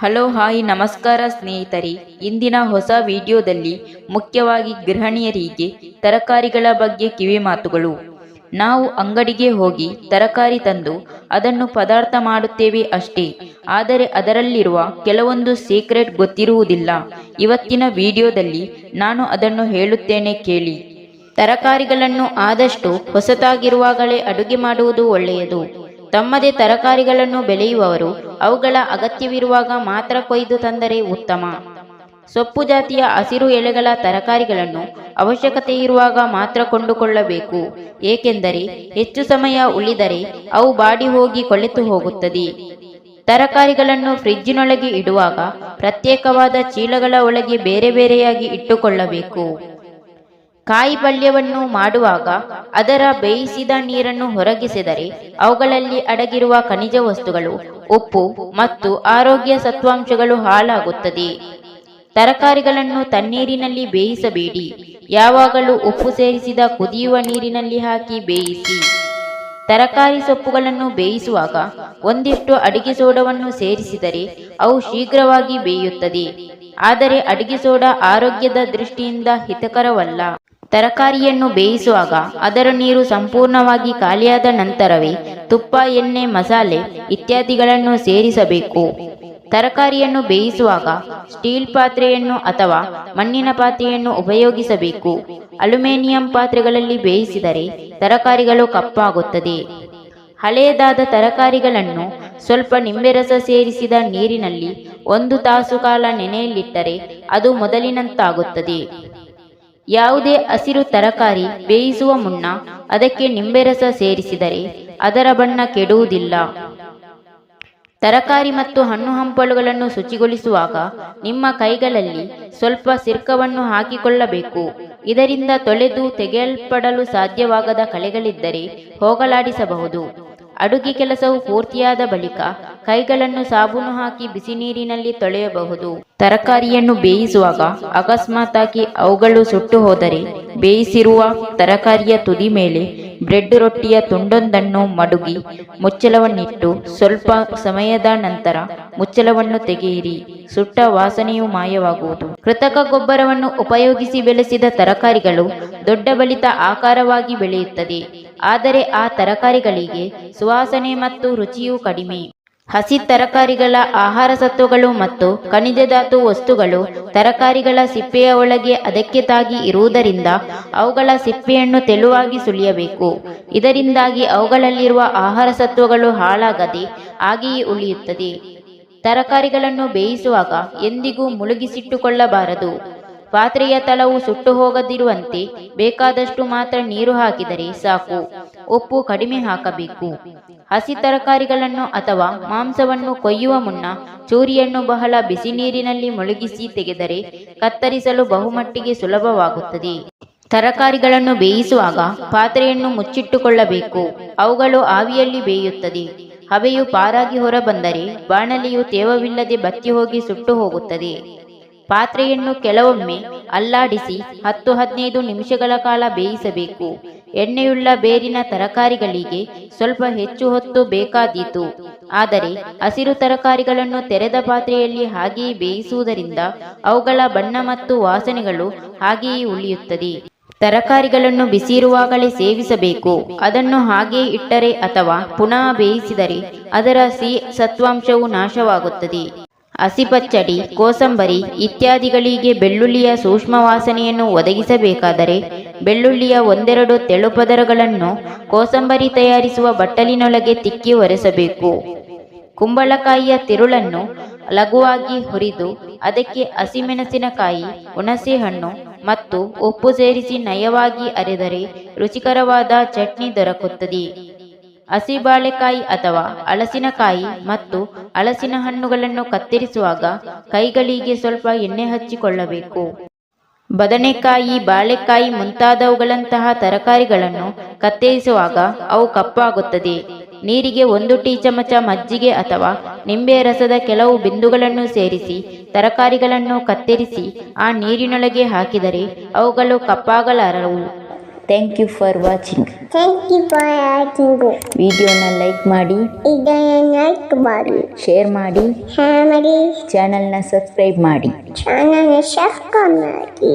Hello hi ನಮಸ್ಕಾರ ಸ್ನೇಹಿತರೆ. ಇಂದಿನ ಹೊಸ ವಿಡಿಯೋದಲ್ಲಿ ಮುಖ್ಯವಾಗಿ ಗೃಹಿಣಿಯರಿಗೆ ತರಕಾರಿಗಳ ಬಗ್ಗೆ ಕಿವಿ ಮಾತುಗಳು. ನಾವು ಅಂಗಡಿಗೆ ಹೋಗಿ ತರಕಾರಿ ತಂದು ಅದನ್ನು ಪದಾರ್ಥ ಮಾಡುತ್ತೇವೆ ಅಷ್ಟೇ, ಆದರೆ ಅದರಲ್ಲಿರುವ ಕೆಲವೊಂದು ಸೀಕ್ರೆಟ್ ಗೊತ್ತಿರುವುದಿಲ್ಲ. ಇವತ್ತಿನ ವಿಡಿಯೋದಲ್ಲಿ ನಾನು ಅದನ್ನು ಹೇಳುತ್ತೇನೆ, ಕೇಳಿ. ತರಕಾರಿಗಳನ್ನು ಆದಷ್ಟು ಹೊಸತಾಗಿರುವಾಗಲೇ ಅಡುಗೆ ಮಾಡುವುದು ಒಳ್ಳೆಯದು. ತಮ್ಮದೇ ತರಕಾರಿಗಳನ್ನು ಬೆಳೆಯುವವರು ಅವುಗಳ ಅಗತ್ಯವಿರುವಾಗ ಮಾತ್ರ ಕೊಯ್ದು ತಂದರೆ ಉತ್ತಮ. ಸೊಪ್ಪು ಜಾತಿಯ ಹಸಿರು ಎಲೆಗಳ ತರಕಾರಿಗಳನ್ನು ಅವಶ್ಯಕತೆ ಇರುವಾಗ ಮಾತ್ರ ಕೊಂಡುಕೊಳ್ಳಬೇಕು, ಏಕೆಂದರೆ ಹೆಚ್ಚು ಸಮಯ ಉಳಿದರೆ ಅವು ಬಾಡಿ ಹೋಗಿ ಕೊಳೆತು ಹೋಗುತ್ತದೆ. ತರಕಾರಿಗಳನ್ನು ಫ್ರಿಜ್ಜಿನೊಳಗೆ ಇಡುವಾಗ ಪ್ರತ್ಯೇಕವಾದ ಚೀಲಗಳ ಒಳಗೆ ಬೇರೆ ಬೇರೆಯಾಗಿ ಇಟ್ಟುಕೊಳ್ಳಬೇಕು. ಕಾಯಿ ಪಲ್ಯವನ್ನು ಮಾಡುವಾಗ ಅದರ ಬೇಯಿಸಿದ ನೀರನ್ನು ಹೊರಗಿಸಿದರೆ ಅವುಗಳಲ್ಲಿ ಅಡಗಿರುವ ಖನಿಜ ವಸ್ತುಗಳು, ಉಪ್ಪು ಮತ್ತು ಆರೋಗ್ಯ ಸತ್ವಾಂಶಗಳು ಹಾಳಾಗುತ್ತದೆ. ತರಕಾರಿಗಳನ್ನು ತಣ್ಣೀರಿನಲ್ಲಿ ಬೇಯಿಸಬೇಡಿ. ಯಾವಾಗಲೂ ಉಪ್ಪು ಸೇರಿಸಿದ ಕುದಿಯುವ ನೀರಿನಲ್ಲಿ ಹಾಕಿ ಬೇಯಿಸಿ. ತರಕಾರಿ ಸೊಪ್ಪುಗಳನ್ನು ಬೇಯಿಸುವಾಗ ಒಂದಿಷ್ಟು ಅಡಿಗೆ ಸೋಡವನ್ನು ಸೇರಿಸಿದರೆ ಅವು ಶೀಘ್ರವಾಗಿ ಬೇಯುತ್ತದೆ. ಆದರೆ ಅಡಿಗೆ ಸೋಡಾ ಆರೋಗ್ಯದ ದೃಷ್ಟಿಯಿಂದ ಹಿತಕರವಲ್ಲ. ತರಕಾರಿಯನ್ನು ಬೇಯಿಸುವಾಗ ಅದರ ನೀರು ಸಂಪೂರ್ಣವಾಗಿ ಖಾಲಿಯಾದ ನಂತರವೇ ತುಪ್ಪ, ಎಣ್ಣೆ, ಮಸಾಲೆ ಇತ್ಯಾದಿಗಳನ್ನು ಸೇರಿಸಬೇಕು. ತರಕಾರಿಯನ್ನು ಬೇಯಿಸುವಾಗ ಸ್ಟೀಲ್ ಪಾತ್ರೆಯನ್ನು ಅಥವಾ ಮಣ್ಣಿನ ಪಾತ್ರೆಯನ್ನು ಉಪಯೋಗಿಸಬೇಕು. ಅಲ್ಯೂಮಿನಿಯಂ ಪಾತ್ರೆಗಳಲ್ಲಿ ಬೇಯಿಸಿದರೆ ತರಕಾರಿಗಳು ಕಪ್ಪಾಗುತ್ತದೆ. ಹಳೆಯದಾದ ತರಕಾರಿಗಳನ್ನು ಸ್ವಲ್ಪ ನಿಂಬೆರಸ ಸೇರಿಸಿದ ನೀರಿನಲ್ಲಿ 1 ತಾಸು ಕಾಲ ನೆನೆಯಲಿಟ್ಟರೆ ಅದು ಮೊದಲಿನಂತಾಗುತ್ತದೆ. ಯಾವುದೇ ಹಸಿರು ತರಕಾರಿ ಬೇಯಿಸುವ ಮುನ್ನ ಅದಕ್ಕೆ ನಿಂಬೆರಸ ಸೇರಿಸಿದರೆ ಅದರ ಬಣ್ಣ ಕೆಡುವುದಿಲ್ಲ. ತರಕಾರಿ ಮತ್ತು ಹಣ್ಣು ಹಂಪಲುಗಳನ್ನು ಶುಚಿಗೊಳಿಸುವಾಗ ನಿಮ್ಮ ಕೈಗಳಲ್ಲಿ ಸ್ವಲ್ಪ ಸಿರ್ಕವನ್ನು ಹಾಕಿಕೊಳ್ಳಬೇಕು. ಇದರಿಂದ ತೊಳೆದು ತೆಗೆಯಲ್ಪಡಲು ಸಾಧ್ಯವಾಗದ ಕಳೆಗಳಿದ್ದರೆ ಹೋಗಲಾಡಿಸಬಹುದು. ಅಡುಗೆ ಕೆಲಸವು ಪೂರ್ತಿಯಾದ ಬಳಿಕ ಕೈಗಳನ್ನು ಸಾಬೂನು ಹಾಕಿ ಬಿಸಿ ನೀರಿನಲ್ಲಿ ತೊಳೆಯಬಹುದು. ತರಕಾರಿಯನ್ನು ಬೇಯಿಸುವಾಗ ಅಕಸ್ಮಾತಾಗಿ ಅವುಗಳು ಸುಟ್ಟು ಹೋದರೆ ಬೇಯಿಸಿರುವ ತರಕಾರಿಯ ತುದಿ ಮೇಲೆ ಬ್ರೆಡ್ ರೊಟ್ಟಿಯ ತುಂಡೊಂದನ್ನು ಮಡುಗಿ ಮುಚ್ಚಳವನ್ನಿಟ್ಟು ಸ್ವಲ್ಪ ಸಮಯದ ನಂತರ ಮುಚ್ಚಳವನ್ನು ತೆಗೆಯಿರಿ. ಸುಟ್ಟ ವಾಸನೆಯು ಮಾಯವಾಗುವುದು. ಕೃತಕ ಗೊಬ್ಬರವನ್ನು ಉಪಯೋಗಿಸಿ ಬೆಳೆಸಿದ ತರಕಾರಿಗಳು ದೊಡ್ಡ ಬಲಿತ ಆಕಾರವಾಗಿ ಬೆಳೆಯುತ್ತದೆ, ಆದರೆ ಆ ತರಕಾರಿಗಳಿಗೆ ಸುವಾಸನೆ ಮತ್ತು ರುಚಿಯೂ ಕಡಿಮೆ. ಹಸಿ ತರಕಾರಿಗಳ ಆಹಾರ ಸತ್ವಗಳು ಮತ್ತು ಖನಿಜ ಧಾತು ವಸ್ತುಗಳು ತರಕಾರಿಗಳ ಸಿಪ್ಪೆಯ ಒಳಗೆ ಅದಕ್ಕೆ ತಾಗಿ ಇರುವುದರಿಂದ ಅವುಗಳ ಸಿಪ್ಪೆಯನ್ನು ತೆಳುವಾಗಿ ಸುಲಿಯಬೇಕು. ಇದರಿಂದಾಗಿ ಅವುಗಳಲ್ಲಿರುವ ಆಹಾರ ಸತ್ವಗಳು ಹಾಳಾಗದೆ ಹಾಗೆಯೇ ಉಳಿಯುತ್ತದೆ. ತರಕಾರಿಗಳನ್ನು ಬೇಯಿಸುವಾಗ ಎಂದಿಗೂ ಮುಳುಗಿಸಿಟ್ಟುಕೊಳ್ಳಬಾರದು. ಪಾತ್ರೆಯ ತಳವು ಸುಟ್ಟು ಹೋಗದಿರುವಂತೆ ಬೇಕಾದಷ್ಟು ಮಾತ್ರ ನೀರು ಹಾಕಿದರೆ ಸಾಕು. ಉಪ್ಪು ಕಡಿಮೆ ಹಾಕಬೇಕು. ಹಸಿ ತರಕಾರಿಗಳನ್ನು ಅಥವಾ ಮಾಂಸವನ್ನು ಕೊಯ್ಯುವ ಮುನ್ನ ಚೂರಿಯನ್ನು ಬಹಳ ಬಿಸಿ ನೀರಿನಲ್ಲಿ ಮುಳುಗಿಸಿ ತೆಗೆದರೆ ಕತ್ತರಿಸಲು ಬಹುಮಟ್ಟಿಗೆ ಸುಲಭವಾಗುತ್ತದೆ. ತರಕಾರಿಗಳನ್ನು ಬೇಯಿಸುವಾಗ ಪಾತ್ರೆಯನ್ನು ಮುಚ್ಚಿಟ್ಟುಕೊಳ್ಳಬೇಕು. ಅವುಗಳು ಆವಿಯಲ್ಲಿ ಬೇಯುತ್ತದೆ. ಹಬೆಯು ಪಾರಾಗಿ ಹೊರಬಂದರೆ ಬಾಣಲೆಯು ತೇವವಿಲ್ಲದೆ ಬತ್ತಿ ಹೋಗಿ ಸುಟ್ಟು ಹೋಗುತ್ತದೆ. ಪಾತ್ರೆಯನ್ನು ಕೆಲವೊಮ್ಮೆ ಅಲ್ಲಾಡಿಸಿ 10-15 ನಿಮಿಷಗಳ ಕಾಲ ಬೇಯಿಸಬೇಕು. ಎಣ್ಣೆಯುಳ್ಳ ಬೇರಿನ ತರಕಾರಿಗಳಿಗೆ ಸ್ವಲ್ಪ ಹೆಚ್ಚು ಹೊತ್ತು ಬೇಕಾದೀತು. ಆದರೆ ಹಸಿರು ತರಕಾರಿಗಳನ್ನು ತೆರೆದ ಪಾತ್ರೆಯಲ್ಲಿ ಹಾಗೆಯೇ ಬೇಯಿಸುವುದರಿಂದ ಅವುಗಳ ಬಣ್ಣ ಮತ್ತು ವಾಸನೆಗಳು ಹಾಗೆಯೇ ಉಳಿಯುತ್ತದೆ. ತರಕಾರಿಗಳನ್ನು ಬಿಸಿ ಇರುವಾಗಲೇ ಸೇವಿಸಬೇಕು. ಅದನ್ನು ಹಾಗೆಯೇ ಇಟ್ಟರೆ ಅಥವಾ ಪುನಃ ಬೇಯಿಸಿದರೆ ಅದರ ಸತ್ವಾಂಶವು ನಾಶವಾಗುತ್ತದೆ. ಹಸಿ ಪಚ್ಚಡಿ, ಕೋಸಂಬರಿ ಇತ್ಯಾದಿಗಳಿಗೆ ಬೆಳ್ಳುಳ್ಳಿಯ ಸೂಕ್ಷ್ಮ ವಾಸನೆಯನ್ನು ಒದಗಿಸಬೇಕಾದರೆ ಬೆಳ್ಳುಳ್ಳಿಯ 1-2 ತೆಳು ಪದರಗಳನ್ನು ಕೋಸಂಬರಿ ತಯಾರಿಸುವ ಬಟ್ಟಲಿನೊಳಗೆ ತಿಕ್ಕಿ ಒರೆಸಬೇಕು. ಕುಂಬಳಕಾಯಿಯ ತಿರುಳನ್ನು ಲಘುವಾಗಿ ಹುರಿದು ಅದಕ್ಕೆ ಹಸಿಮೆಣಸಿನಕಾಯಿ, ಹುಣಸೆ ಹಣ್ಣು ಮತ್ತು ಉಪ್ಪು ಸೇರಿಸಿ ನಯವಾಗಿ ಅರೆದರೆ ರುಚಿಕರವಾದ ಚಟ್ನಿ ದೊರಕುತ್ತದೆ. ಹಸಿ ಬಾಳೆಕಾಯಿ ಅಥವಾ ಹಲಸಿನಕಾಯಿ ಮತ್ತು ಹಲಸಿನ ಹಣ್ಣುಗಳನ್ನು ಕತ್ತರಿಸುವಾಗ ಕೈಗಳಿಗೆ ಸ್ವಲ್ಪ ಎಣ್ಣೆ ಹಚ್ಚಿಕೊಳ್ಳಬೇಕು. ಬದನೆಕಾಯಿ, ಬಾಳೆಕಾಯಿ ಮುಂತಾದವುಗಳಂತಹ ತರಕಾರಿಗಳನ್ನು ಕತ್ತರಿಸುವಾಗ ಅವು ಕಪ್ಪಾಗುತ್ತದೆ. ನೀರಿಗೆ 1 ಟೀ ಚಮಚ ಮಜ್ಜಿಗೆ ಅಥವಾ ನಿಂಬೆ ರಸದ ಕೆಲವು ಬಿಂದುಗಳನ್ನು ಸೇರಿಸಿ ತರಕಾರಿಗಳನ್ನು ಕತ್ತರಿಸಿ ಆ ನೀರಿನೊಳಗೆ ಹಾಕಿದರೆ ಅವುಗಳು ಕಪ್ಪಾಗಲಾರವು. Thank you for watching. Thank you for watching. ವಿಡಿಯೋನ ಲೈಕ್ ಮಾಡಿ, ಇದನ್ನು ಲೈಕ್ ಮಾಡಿ, ಶೇರ್ ಮಾಡಿ, ಚಾನಲ್ನ ಸಬ್ಸ್ಕ್ರೈಬ್ ಮಾಡಿ. ಮಾಡಿ